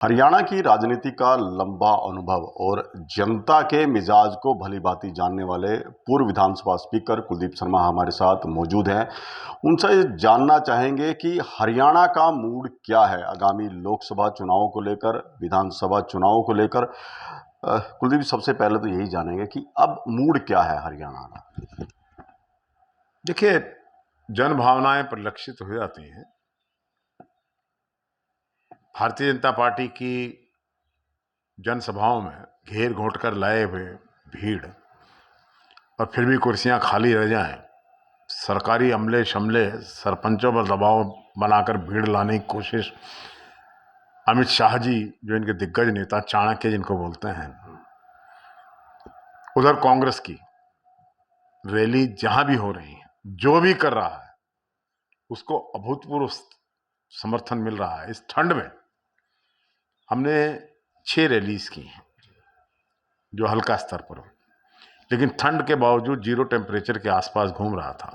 हरियाणा की राजनीति का लंबा अनुभव और जनता के मिजाज को भलीभांति जानने वाले पूर्व विधानसभा स्पीकर कुलदीप शर्मा हमारे साथ मौजूद हैं। उनसे जानना चाहेंगे कि हरियाणा का मूड क्या है आगामी लोकसभा चुनावों को लेकर, विधानसभा चुनावों को लेकर। कुलदीप, सबसे पहले तो यही जानेंगे कि अब मूड क्या है हरियाणा का। देखिए, जन भावनाएं परिलक्षित हो जाती हैं। भारतीय जनता पार्टी की जनसभाओं में घेर घोंट कर लाए हुए भीड़ और फिर भी कुर्सियां खाली रह जाएं, सरकारी अमले शमले सरपंचों पर दबाव बनाकर भीड़ लाने की कोशिश, अमित शाह जी जो इनके दिग्गज नेता चाणक्य जिनको बोलते हैं, उधर कांग्रेस की रैली जहां भी हो रही है, जो भी कर रहा है उसको अभूतपूर्व समर्थन मिल रहा है। इस ठंड में हमने 6 रैलीज की हैं जो हल्का स्तर पर हो, लेकिन ठंड के बावजूद जीरो टेम्परेचर के आसपास घूम रहा था।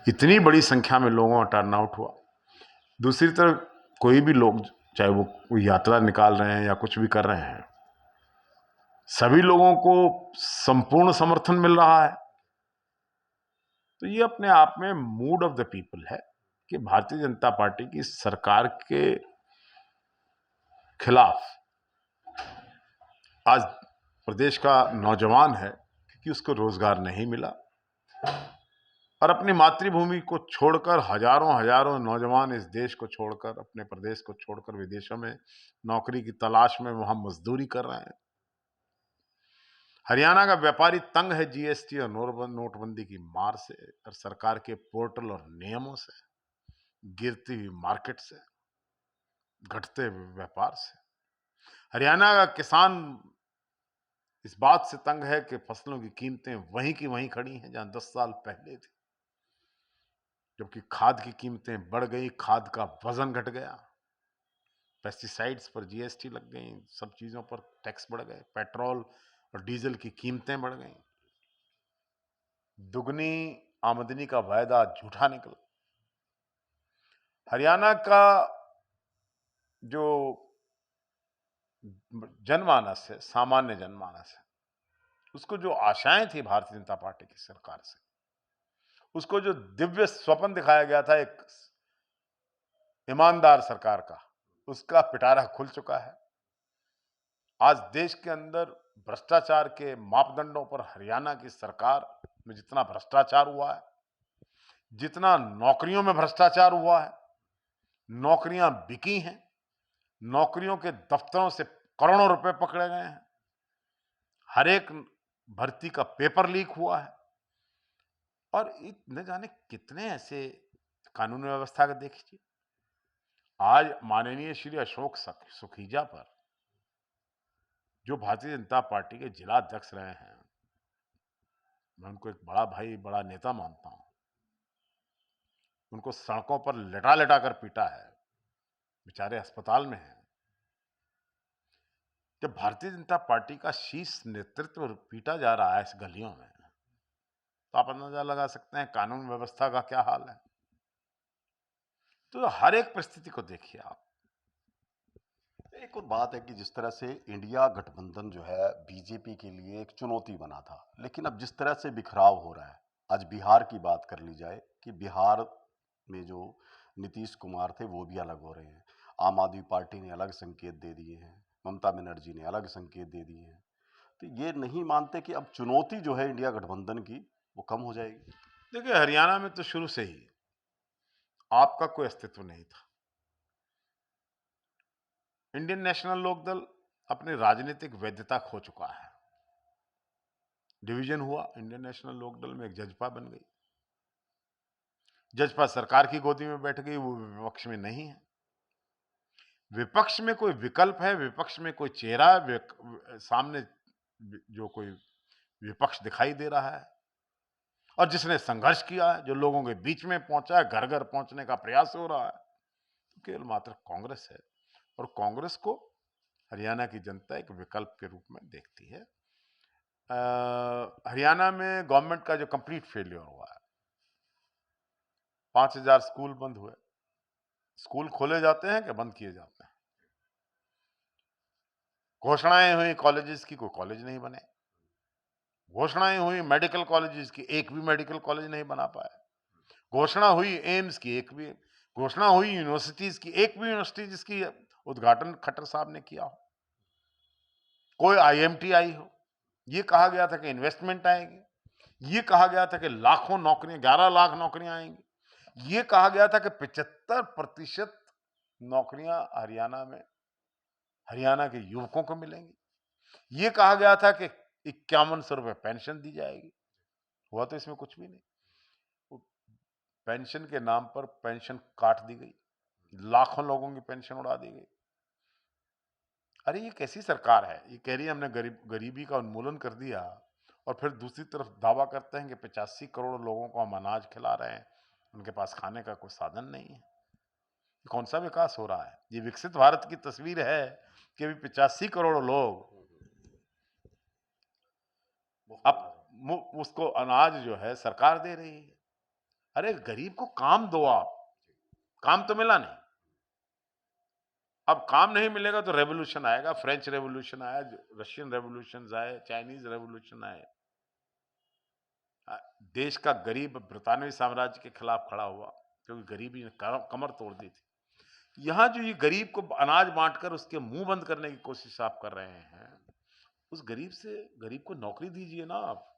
इतनी बड़ी संख्या में लोगों का टर्न आउट हुआ। दूसरी तरफ कोई भी लोग, चाहे वो यात्रा निकाल रहे हैं या कुछ भी कर रहे हैं, सभी लोगों को संपूर्ण समर्थन मिल रहा है। तो ये अपने आप में मूड ऑफ द पीपल है कि भारतीय जनता पार्टी की सरकार के खिलाफ आज प्रदेश का नौजवान है, क्योंकि उसको रोजगार नहीं मिला और अपनी मातृभूमि को छोड़कर हजारों हजारों नौजवान इस देश को छोड़कर, अपने प्रदेश को छोड़कर विदेशों में नौकरी की तलाश में वहां मजदूरी कर रहे हैं। हरियाणा का व्यापारी तंग है जीएसटी और नोटबंदी की मार से और सरकार के पोर्टल और नियमों से, गिरती हुई मार्केट से, घटते हुए व्यापार से। हरियाणा का किसान इस बात से तंग है कि फसलों की कीमतें वहीं की वहीं खड़ी हैं जहां 10 साल पहले थी, जबकि खाद की कीमतें बढ़ गई, खाद का वजन घट गया, पेस्टिसाइड्स पर जीएसटी लग गई, सब चीजों पर टैक्स बढ़ गए, पेट्रोल और डीजल की कीमतें बढ़ गई, दुगनी आमदनी का वायदा झूठा निकला। हरियाणा का जो जनमानस है, सामान्य जनमानस है, उसको जो आशाएं थी भारतीय जनता पार्टी की सरकार से, उसको जो दिव्य स्वप्न दिखाया गया था एक ईमानदार सरकार का, उसका पिटारा खुल चुका है। आज देश के अंदर भ्रष्टाचार के मापदंडों पर हरियाणा की सरकार में जितना भ्रष्टाचार हुआ है, जितना नौकरियों में भ्रष्टाचार हुआ है, नौकरियां बिकी हैं, नौकरियों के दफ्तरों से करोड़ों रुपए पकड़े गए हैं, हर एक भर्ती का पेपर लीक हुआ है और न जाने कितने ऐसे कानून व्यवस्था का देखिए। आज माननीय श्री अशोक सुखीजा पर, जो भारतीय जनता पार्टी के जिला अध्यक्ष रहे हैं, मैं उनको एक बड़ा भाई, बड़ा नेता मानता हूं, उनको सड़कों पर लेटा लेटा कर पीटा है, बेचारे अस्पताल में हैं। जब भारतीय जनता पार्टी का शीर्ष नेतृत्व पीटा जा रहा है इस गलियों में, तो आप अंदाजा लगा सकते हैं कानून व्यवस्था का क्या हाल है। तो हर एक परिस्थिति को देखिए आप। एक और बात है कि जिस तरह से इंडिया गठबंधन जो है बीजेपी के लिए एक चुनौती बना था, लेकिन अब जिस तरह से बिखराव हो रहा है, आज बिहार की बात कर ली जाए कि बिहार में जो नीतीश कुमार थे वो भी अलग हो रहे हैं, आम आदमी पार्टी ने अलग संकेत दे दिए हैं, ममता बनर्जी ने अलग संकेत दे दिए हैं। तो ये नहीं मानते कि अब चुनौती जो है इंडिया गठबंधन की वो कम हो जाएगी। देखिए, हरियाणा में तो शुरू से ही आपका कोई अस्तित्व नहीं था। इंडियन नेशनल लोकदल अपनी राजनीतिक वैधता खो चुका है। डिवीजन हुआ, इंडियन नेशनल लोकदल में एक जजपा बन गई, जजपा सरकार की गोदी में बैठ गई, वो विपक्ष में नहीं है। विपक्ष में कोई विकल्प है, विपक्ष में कोई चेहरा सामने जो कोई विपक्ष दिखाई दे रहा है और जिसने संघर्ष किया है, जो लोगों के बीच में पहुंचा है, घर घर पहुंचने का प्रयास हो रहा है, तो केवल मात्र कांग्रेस है। और कांग्रेस को हरियाणा की जनता एक विकल्प के रूप में देखती है। हरियाणा में गवर्नमेंट का जो कंप्लीट फेलियर हुआ है, 5,000 स्कूल बंद हुए। स्कूल खोले जाते हैं कि बंद किए जाते हैं? घोषणाएं हुई कॉलेजेस की, कोई कॉलेज नहीं बने। घोषणाएं हुई मेडिकल कॉलेजेस की, एक भी मेडिकल कॉलेज नहीं बना पाया। घोषणा हुई एम्स की, एक भी घोषणा हुई यूनिवर्सिटीज की, एक भी यूनिवर्सिटी जिसकी उद्घाटन खट्टर साहब ने किया हो, कोई आईएमटी आई हो। ये कहा गया था कि इन्वेस्टमेंट आएगी, ये कहा गया था कि लाखों नौकरियां, 11 लाख नौकरियां आएंगी, ये कहा गया था कि 75% नौकरियां हरियाणा के युवकों को मिलेंगी, ये कहा गया था कि 5100 रुपए पेंशन दी जाएगी। हुआ तो इसमें कुछ भी नहीं। पेंशन के नाम पर पेंशन काट दी गई, लाखों लोगों की पेंशन उड़ा दी गई। अरे ये कैसी सरकार है? ये कह रही है हमने गरीबी का उन्मूलन कर दिया, और फिर दूसरी तरफ दावा करते हैं कि 85 करोड़ लोगों को हम अनाज खिला रहे हैं, उनके पास खाने का कोई साधन नहीं है। कौन सा विकास हो रहा है? ये विकसित भारत की तस्वीर है कि अभी 85 करोड़ लोग अब उसको अनाज जो है सरकार दे रही है। अरे गरीब को काम दो आप, काम तो मिला नहीं। अब काम नहीं मिलेगा तो रेवोल्यूशन आएगा, फ्रेंच रेवोल्यूशन आया, रशियन रेवोल्यूशन आए, चाइनीज रेवोल्यूशन आए। देश का गरीब ब्रितानवी साम्राज्य के खिलाफ खड़ा हुआ क्योंकि गरीबी ने कमर तोड़ दी थी। यहाँ जो ये गरीब को अनाज बांटकर उसके मुंह बंद करने की कोशिश आप कर रहे हैं, उस गरीब को नौकरी दीजिए ना आप।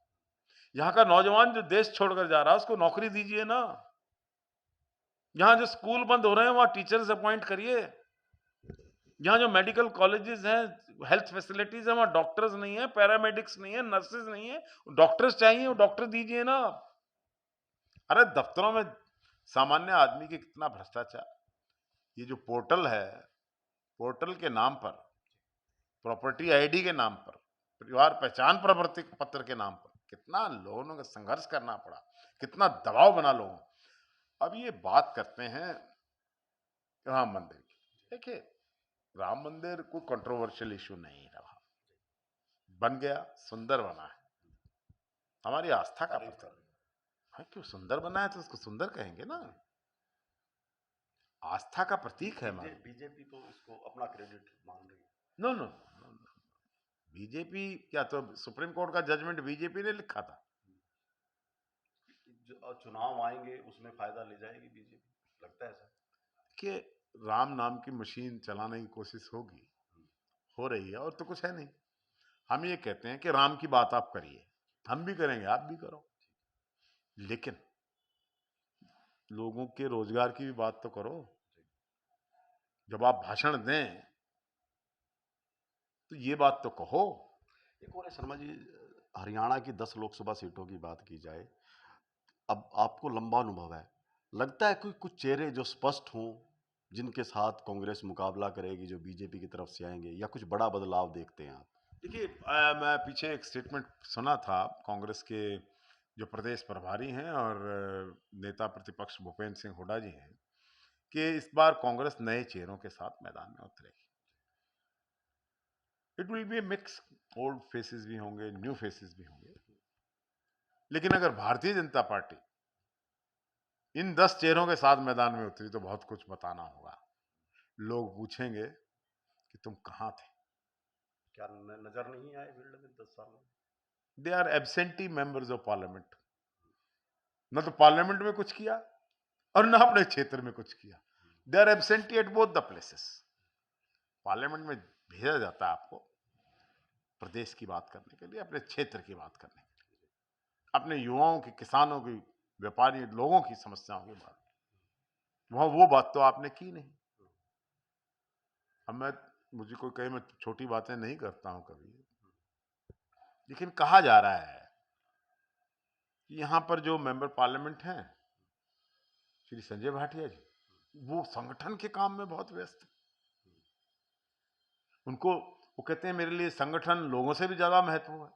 यहाँ का नौजवान जो देश छोड़कर जा रहा है उसको नौकरी दीजिए ना। यहाँ जो स्कूल बंद हो रहे हैं वहां टीचर्स अपॉइंट करिए। यहाँ जो मेडिकल कॉलेजेस हैं, हेल्थ फैसिलिटीज है, वहां डॉक्टर्स नहीं है, पैरामेडिक्स नहीं है, नर्सेज नहीं है, डॉक्टर्स चाहिए, वो डॉक्टर दीजिए ना। अरे दफ्तरों में सामान्य आदमी के कितना भ्रष्टाचार। ये जो पोर्टल है, पोर्टल के नाम पर, प्रॉपर्टी आईडी के नाम पर, परिवार पहचान प्रवृत्ति पत्र के नाम पर कितना लोगों को संघर्ष करना पड़ा, कितना दबाव बना लोगों। अब ये बात करते हैं राम मंदिर की। देखिए, राम मंदिर कोई कंट्रोवर्शियल इशू नहीं रहा, बन गया, सुंदर बना है, हमारी आस्था का प्रतीक है। क्यों सुंदर बना है तो उसको सुंदर कहेंगे ना, आस्था का प्रतीक है हमारी। बीजेपी तो इसको अपना क्रेडिट मान रही है। नो नो, बीजेपी क्या, तो सुप्रीम कोर्ट का जजमेंट बीजेपी ने लिखा था। जो चुनाव आएंगे उसमें फायदा ले जाएगी बीजेपी, लगता है सर कि राम नाम की मशीन चलाने की कोशिश होगी, हो रही है, और तो कुछ है नहीं। हम ये कहते हैं कि राम की बात आप करिए, हम भी करेंगे, आप भी करो, लेकिन लोगों के रोजगार की भी बात तो करो। जब आप भाषण दें तो ये बात तो कहो। एक और है शर्मा जी, हरियाणा की 10 लोकसभा सीटों की बात की जाए, अब आपको लंबा अनुभव है, लगता है कोई कुछ चेहरे जो स्पष्ट हों जिनके साथ कांग्रेस मुकाबला करेगी, जो बीजेपी की तरफ से आएंगे, या कुछ बड़ा बदलाव देखते हैं आप? देखिए, मैं पीछे एक स्टेटमेंट सुना था कांग्रेस के जो प्रदेश प्रभारी हैं और नेता प्रतिपक्ष भूपेंद्र सिंह हुड्डा जी हैं, कि इस बार कांग्रेस नए चेहरों के साथ मैदान में उतरेगी। It will be A mix, old faces भी होंगे, न्यू फेसेस भी होंगे, लेकिन अगर भारतीय जनता पार्टी इन 10 चेहरों के साथ मैदान में उतरी तो बहुत कुछ बताना होगा। लोग पूछेंगे कि तुम कहां थे। क्या नजर नहीं आए फील्ड में 10 साल में? They are absentee members of Parliament. न तो पार्लियामेंट में कुछ किया और न अपने क्षेत्र में कुछ किया। They are absentee at both the places. Parliament में भेजा जाता है आपको प्रदेश की बात करने के लिए, अपने क्षेत्र की बात करने के लिए, अपने युवाओं की, किसानों की, व्यापारी लोगों की समस्याओं की बात। वहां वो बात तो आपने की नहीं। अब मुझे कोई कहे, मैं छोटी बातें नहीं करता हूं कभी, लेकिन कहा जा रहा है कि यहां पर जो मेंबर पार्लियामेंट हैं श्री संजय भाटिया जी, वो संगठन के काम में बहुत व्यस्त है। उनको, वो कहते हैं मेरे लिए संगठन लोगों से भी ज्यादा महत्व है।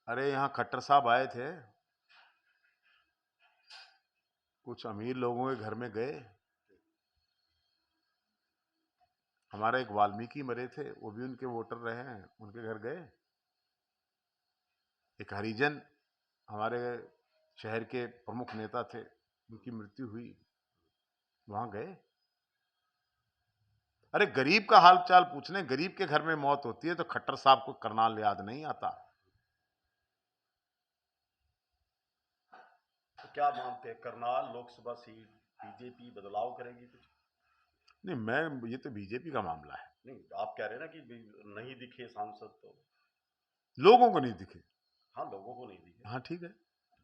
अरे यहां खट्टर साहब आए थे, कुछ अमीर लोगों के घर में गए, हमारे एक वाल्मीकि मरे थे, वो भी उनके वोटर रहे हैं, उनके घर गए। एक हरिजन हमारे शहर के प्रमुख नेता थे, उनकी मृत्यु हुई, वहां गए। अरे गरीब का हाल चाल पूछने, गरीब के घर में मौत होती है तो खट्टर साहब को करनाल याद नहीं आता। तो क्या मानते हैं, करनाल लोकसभा सीट बीजेपी बदलाव करेगी कुछ? नहीं, ये तो बीजेपी का मामला है। नहीं, आप कह रहे हैं ना कि नहीं दिखे सांसद, तो लोगों को नहीं दिखे। हाँ, लोगों को नहीं दिखे। हाँ ठीक है,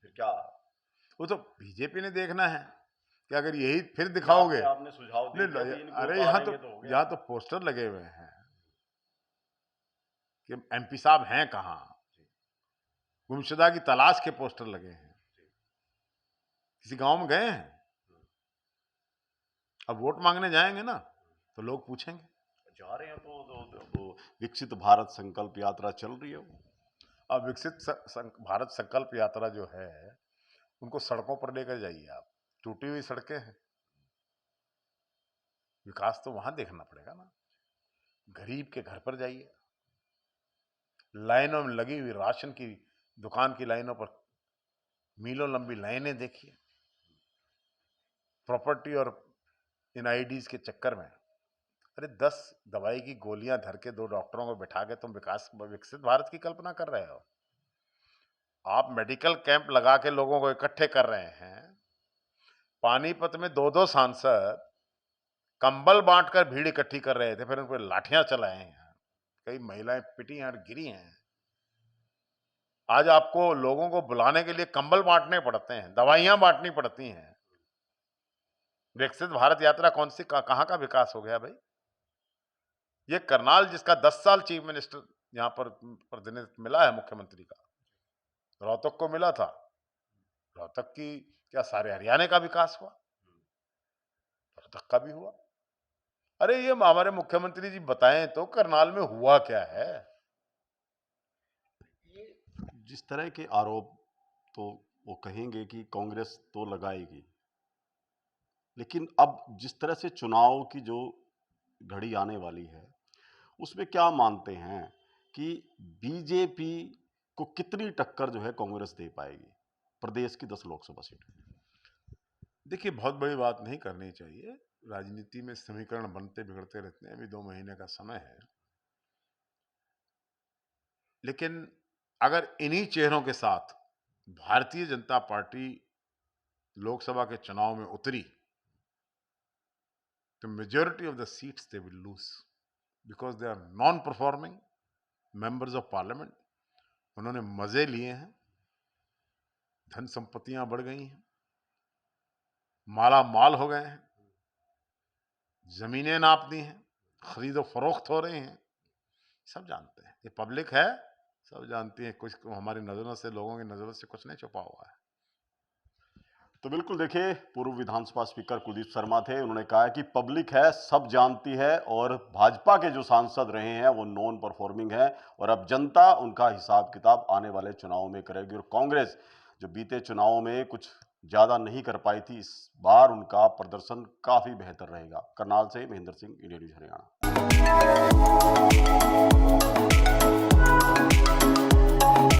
फिर क्या? वो तो बीजेपी ने देखना है कि अगर यही फिर दिखाओगे। आपने सुझाव दे दिया कि इनको अरे उतारेंगे तो हो गया। यहाँ तो पोस्टर लगे हुए हैं कि एमपी साहब हैं कहाँ, गुमशुदा की तलाश के पोस्टर लगे हैं। किसी गांव में गए हैं? अब वोट मांगने जाएंगे ना तो लोग पूछेंगे। जा रहे हैं तो विकसित भारत संकल्प यात्रा चल रही है वो। अब भारत संकल्प यात्रा जो है उनको सड़कों पर लेकर जाइए आप। टूटी हुई सड़कें हैं, विकास तो वहां देखना पड़ेगा ना। गरीब के घर पर जाइए, लाइनों में लगी हुई राशन की दुकान की लाइनों पर मीलों लंबी लाइनें देखिए। प्रॉपर्टी और इन आईडीज के चक्कर में अरे 10 दवाई की गोलियां धर के 2 डॉक्टरों को बिठा के तुम विकसित भारत की कल्पना कर रहे हो। आप मेडिकल कैंप लगा के लोगों को इकट्ठे कर रहे हैं। पानीपत में 2-2 सांसद कंबल बांटकर भीड़ इकट्ठी कर रहे थे, फिर उन पर लाठियां चलाए हैं, कई महिलाएं पिटी और गिरी हैं। आज आपको लोगों को बुलाने के लिए कंबल बांटने पड़ते हैं, दवाइयां बांटनी पड़ती हैं। विकसित भारत यात्रा कौन सी कहां का विकास हो गया भाई? ये करनाल जिसका 10 साल चीफ मिनिस्टर यहां पर प्रतिनिधित्व मिला है मुख्यमंत्री का, रोहतक को मिला था। रोहतक की क्या सारे हरियाणा का विकास हुआ? रोहतक का भी हुआ। अरे ये हमारे मुख्यमंत्री जी बताएं तो करनाल में हुआ क्या है? ये जिस तरह के आरोप तो वो कहेंगे कि कांग्रेस तो लगाएगी, लेकिन अब जिस तरह से चुनाव की जो घड़ी आने वाली है उसमें क्या मानते हैं कि बीजेपी को कितनी टक्कर जो है कांग्रेस दे पाएगी प्रदेश की 10 लोकसभा सीट? देखिए, बहुत बड़ी बात नहीं करनी चाहिए। राजनीति में समीकरण बनते बिगड़ते रहते हैं, अभी 2 महीने का समय है। लेकिन अगर इन्हीं चेहरों के साथ भारतीय जनता पार्टी लोकसभा के चुनाव में उतरी तो majority of the seats they will lose because they are non performing members of Parliament. उन्होंने मजे लिए हैं, धन संपत्तियां बढ़ गई हैं, माला माल हो गए हैं, जमीनें नाप दी हैं, खरीदो फरोख्त हो रही हैं। सब जानते हैं, ये पब्लिक है, सब जानती है। कुछ हमारी नजरों से, लोगों की नजरों से कुछ नहीं छुपा हुआ है। तो बिल्कुल देखिए, पूर्व विधानसभा स्पीकर कुलदीप शर्मा थे, उन्होंने कहा कि पब्लिक है, सब जानती है और भाजपा के जो सांसद रहे हैं वो नॉन परफॉर्मिंग है और अब जनता उनका हिसाब किताब आने वाले चुनाव में करेगी। और कांग्रेस जो बीते चुनाव में कुछ ज्यादा नहीं कर पाई थी, इस बार उनका प्रदर्शन काफी बेहतर रहेगा। करनाल से महेंद्र सिंह, इंडिया न्यूज हरियाणा।